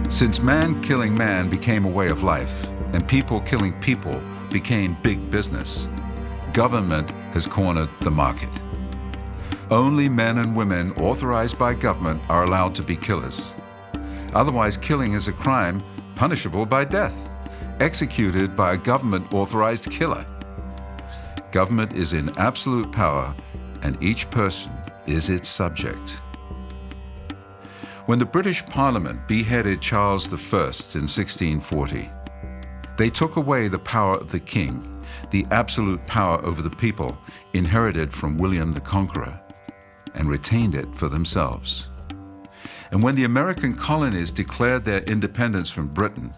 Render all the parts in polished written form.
Since man killing man became a way of life and people killing people became big business, government has cornered the market. Only men and women authorized by government are allowed to be killers. Otherwise, killing is a crime punishable by death, executed by a government-authorized killer. Government is in absolute power, and each person is its subject. When the British Parliament beheaded Charles I in 1640, they took away the power of the king, the absolute power over the people inherited from William the Conqueror, and retained it for themselves. And when the American colonies declared their independence from Britain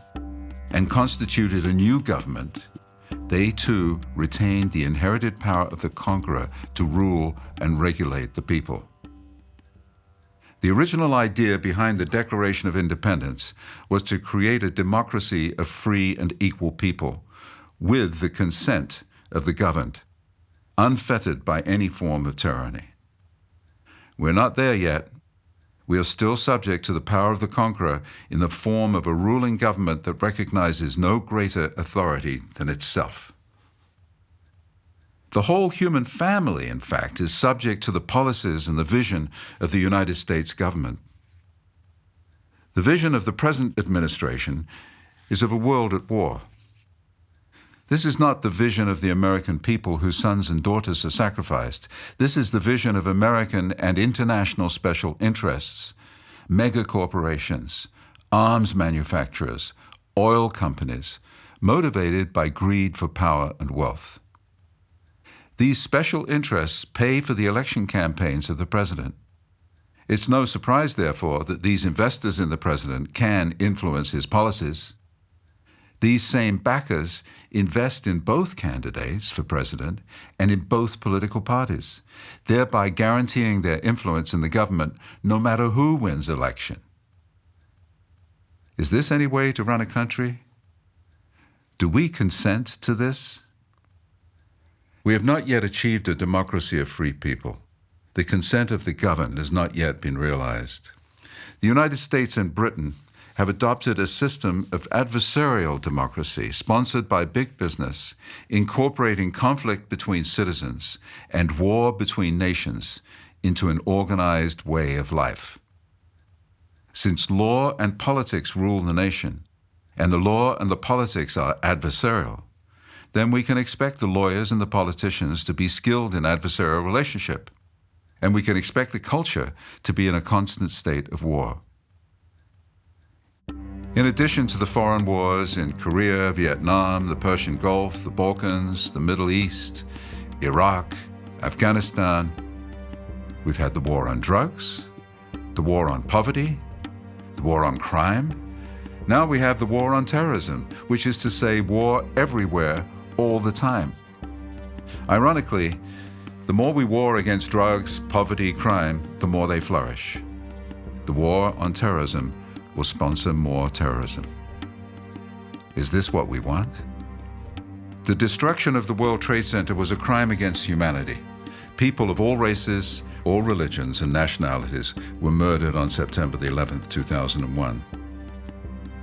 and constituted a new government, they too retained the inherited power of the conqueror to rule and regulate the people. The original idea behind the Declaration of Independence was to create a democracy of free and equal people with the consent of the governed, unfettered by any form of tyranny. We're not there yet. We are still subject to the power of the conqueror in the form of a ruling government that recognizes no greater authority than itself. The whole human family, in fact, is subject to the policies and the vision of the United States government. The vision of the present administration is of a world at war. This is not the vision of the American people whose sons and daughters are sacrificed. This is the vision of American and international special interests, mega corporations, arms manufacturers, oil companies, motivated by greed for power and wealth. These special interests pay for the election campaigns of the president. It's no surprise, therefore, that these investors in the president can influence his policies. These same backers invest in both candidates for president and in both political parties, thereby guaranteeing their influence in the government no matter who wins election. Is this any way to run a country? Do we consent to this? We have not yet achieved a democracy of free people. The consent of the governed has not yet been realized. The United States and Britain have adopted a system of adversarial democracy sponsored by big business, incorporating conflict between citizens and war between nations into an organized way of life. Since law and politics rule the nation, and the law and the politics are adversarial, then we can expect the lawyers and the politicians to be skilled in adversarial relationship, and we can expect the culture to be in a constant state of war. In addition to the foreign wars in Korea, Vietnam, the Persian Gulf, the Balkans, the Middle East, Iraq, Afghanistan, we've had the war on drugs, the war on poverty, the war on crime. Now we have the war on terrorism, which is to say war everywhere, all the time. Ironically, the more we war against drugs, poverty, crime, the more they flourish. The war on terrorism will sponsor more terrorism. Is this what we want? The destruction of the World Trade Center was a crime against humanity. People of all races, all religions and nationalities were murdered on September the 11th, 2001.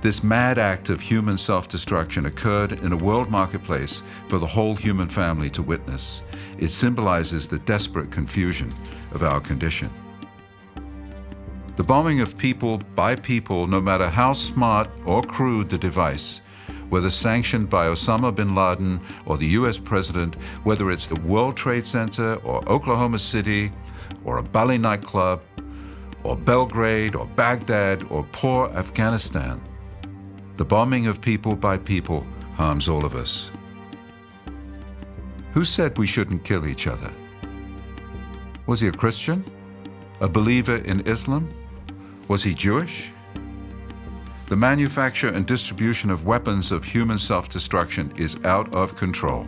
This mad act of human self-destruction occurred in a world marketplace for the whole human family to witness. It symbolizes the desperate confusion of our condition. The bombing of people by people, no matter how smart or crude the device, whether sanctioned by Osama bin Laden or the US president, whether it's the World Trade Center or Oklahoma City or a Bali nightclub or Belgrade or Baghdad or poor Afghanistan, the bombing of people by people harms all of us. Who said we shouldn't kill each other? Was he a Christian? A believer in Islam? Was he Jewish? The manufacture and distribution of weapons of human self-destruction is out of control.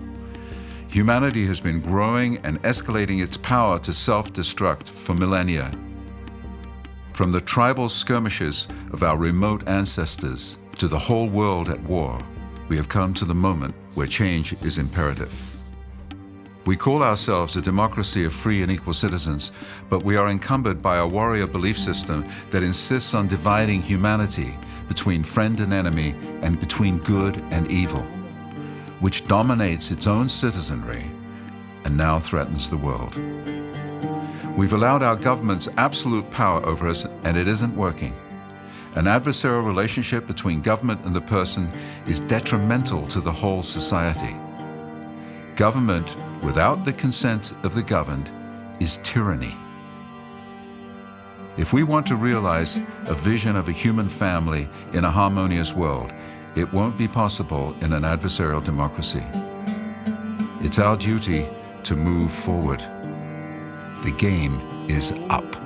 Humanity has been growing and escalating its power to self-destruct for millennia. From the tribal skirmishes of our remote ancestors to the whole world at war, we have come to the moment where change is imperative. We call ourselves a democracy of free and equal citizens, but we are encumbered by a warrior belief system that insists on dividing humanity between friend and enemy and between good and evil, which dominates its own citizenry and now threatens the world. We've allowed our governments absolute power over us, and it isn't working. An adversarial relationship between government and the person is detrimental to the whole society. Government without the consent of the governed is tyranny. If we want to realize a vision of a human family in a harmonious world, it won't be possible in an adversarial democracy. It's our duty to move forward. The game is up.